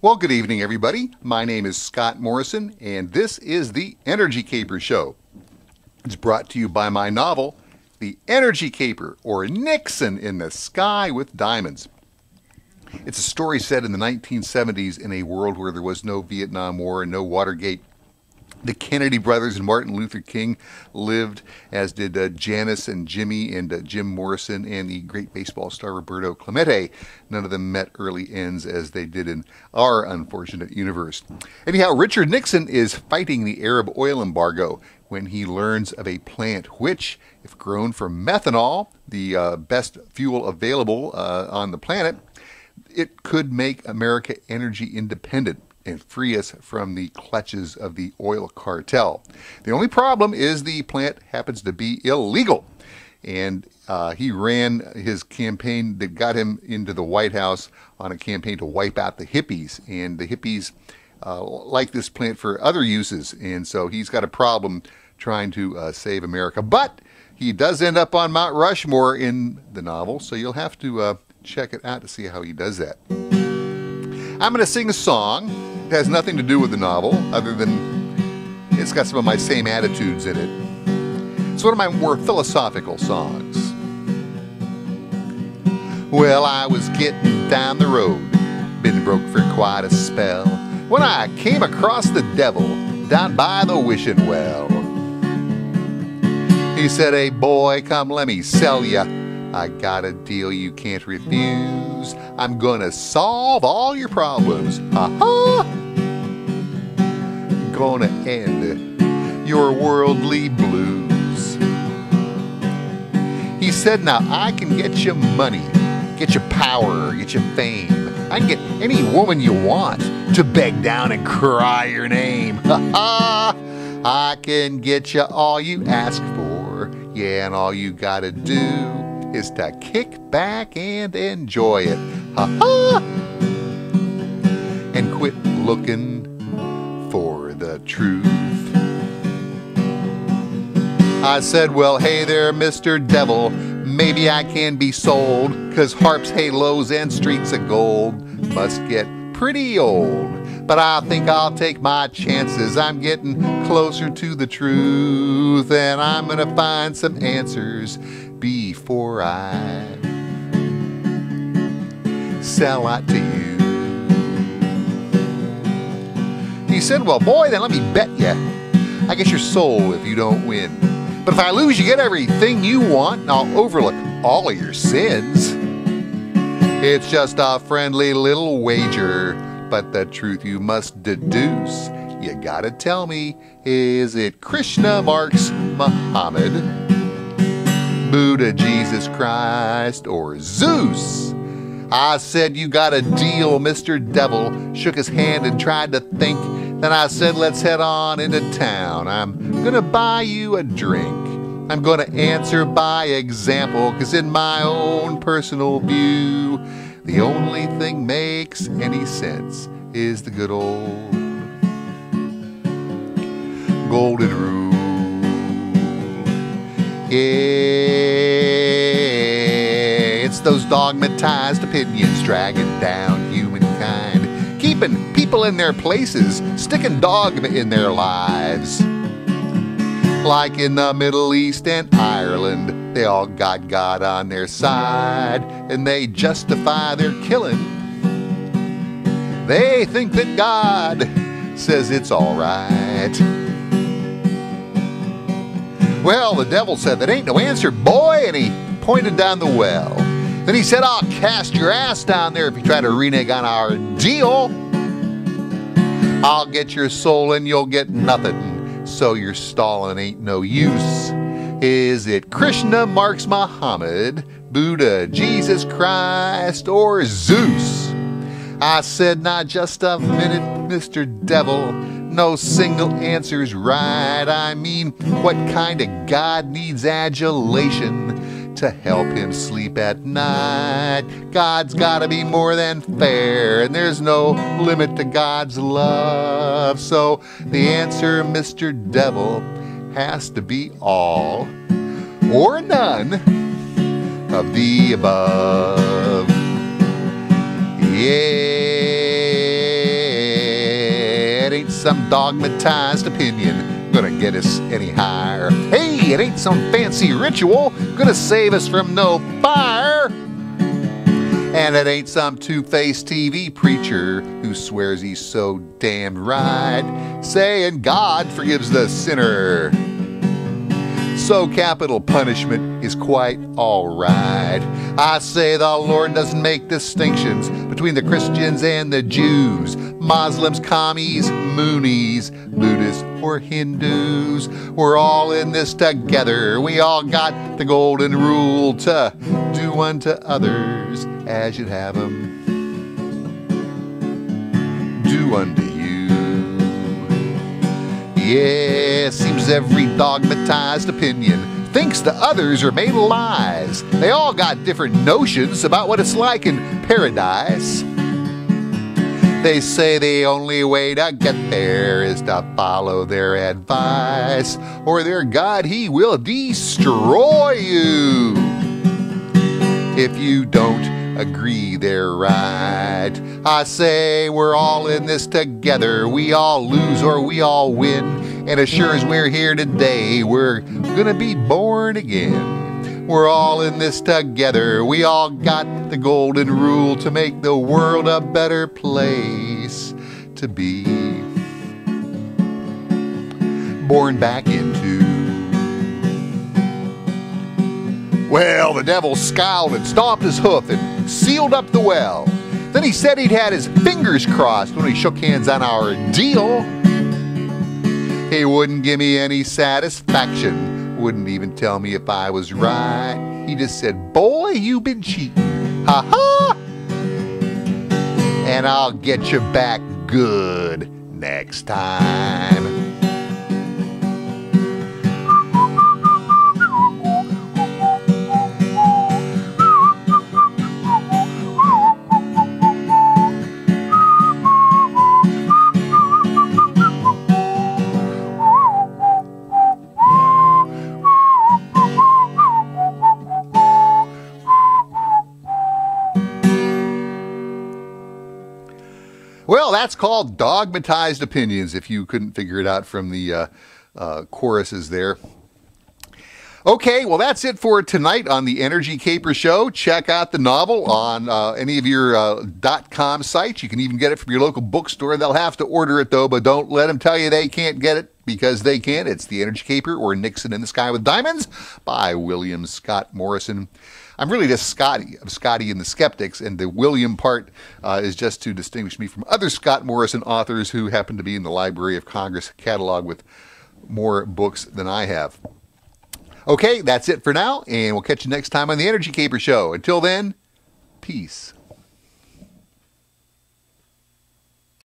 Well, good evening, everybody. My name is Scott Morrison, and this is the Energy Caper Show. It's brought to you by my novel, The Energy Caper, or Nixon in the Sky with Diamonds. It's a story set in the 1970s in a world where there was no Vietnam War and no Watergate. The Kennedy brothers and Martin Luther King lived, as did Janice and Jimmy and Jim Morrison and the great baseball star Roberto Clemente. None of them met early ends as they did in our unfortunate universe. Anyhow, Richard Nixon is fighting the Arab oil embargo when he learns of a plant which, if grown from methanol, the best fuel available on the planet, it could make America energy independent and free us from the clutches of the oil cartel. The only problem is the plant happens to be illegal. And he ran his campaign that got him into the White House on a campaign to wipe out the hippies. And the hippies like this plant for other uses. And so he's got a problem trying to save America. But he does end up on Mount Rushmore in the novel. So you'll have to check it out to see how he does that. I'm going to sing a song. It has nothing to do with the novel, other than it's got some of my same attitudes in it. It's one of my more philosophical songs. Well, I was getting down the road, been broke for quite a spell, when I came across the devil down by the wishing well. He said, "Hey boy, come let me sell ya. I got a deal you can't refuse. I'm gonna solve all your problems. Ha-ha! Gonna end your worldly blues." He said, "Now I can get you money, get you power, get you fame. I can get any woman you want to beg down and cry your name. Ha-ha! I can get you all you ask for. Yeah, and all you gotta do is to kick back and enjoy it. Ha-ha! And quit looking for the truth." I said, "Well, hey there, Mr. Devil, maybe I can be sold, 'cause harps, halos, and streets of gold must get pretty old. But I think I'll take my chances. I'm getting closer to the truth, and I'm gonna find some answers before I sell out to you." He said, "Well, boy, then let me bet you. I get your soul if you don't win. But if I lose, you get everything you want, and I'll overlook all of your sins. It's just a friendly little wager, but the truth you must deduce. You gotta tell me, is it Krishna, Marx, Muhammad, Buddha, Jesus Christ, or Zeus?" I said, "You got a deal, Mr. Devil." Shook his hand and tried to think. Then I said, "Let's head on into town. I'm gonna buy you a drink. I'm gonna answer by example, 'cause in my own personal view, the only thing makes any sense is the good old golden rule. Yeah, it's those dogmatized opinions dragging down humankind, keeping people in their places, sticking dogma in their lives. Like in the Middle East and Ireland, they all got God on their side, and they justify their killing. They think that God says it's all right. Well, the devil said, "That ain't no answer, boy," and he pointed down the well. Then he said, "I'll cast your ass down there if you try to renege on our deal. I'll get your soul and you'll get nothing, so your stalling ain't no use. Is it Krishna, Marx, Muhammad, Buddha, Jesus Christ, or Zeus?" I said, "Now just a minute, Mr. Devil. No single answer's right. I mean, what kind of God needs adulation to help him sleep at night? God's gotta be more than fair, and there's no limit to God's love. So the answer, Mr. Devil, has to be all or none of the above." Yeah. some dogmatized opinion gonna get us any higher. Hey, it ain't some fancy ritual gonna save us from no fire. And it ain't some two-faced TV preacher who swears he's so damn right, saying God forgives the sinner. So capital punishment is quite alright. I say the Lord doesn't make distinctions between the Christians and the Jews, Muslims, commies, Moonies, Buddhists, or Hindus. We're all in this together. We all got the golden rule to do unto others as you'd have them do unto you. Yeah, seems every dogmatized opinion thinks the others are made of lies. They all got different notions about what it's like in paradise. They say the only way to get there is to follow their advice, or their God, he will destroy you if you don't agree they're right. I say we're all in this together. We all lose or we all win. And as sure as we're here today, we're gonna be born again. We're all in this together. We all got the golden rule to make the world a better place to be born back into. Well, the devil scowled and stomped his hoof and sealed up the well. Then he said he'd had his fingers crossed when he shook hands on our deal. He wouldn't give me any satisfaction, wouldn't even tell me if I was right. He just said, boy, you've been cheating, ha-ha! And I'll get you back good next time. Well, that's called Dogmatized Opinions, if you couldn't figure it out from the choruses there. Okay, well, that's it for tonight on the Energy Caper Show. Check out the novel on any of your .com sites. You can even get it from your local bookstore. They'll have to order it, though, but don't let them tell you they can't get it, because they can. It's The Energy Caper, or Nixon in the Sky with Diamonds, by William Scott Morrison. I'm really just Scotty. I'm Scotty and the Skeptics, and the William part is just to distinguish me from other Scott Morrison authors who happen to be in the Library of Congress catalog with more books than I have. Okay, that's it for now, and we'll catch you next time on the Energy Caper Show. Until then, peace.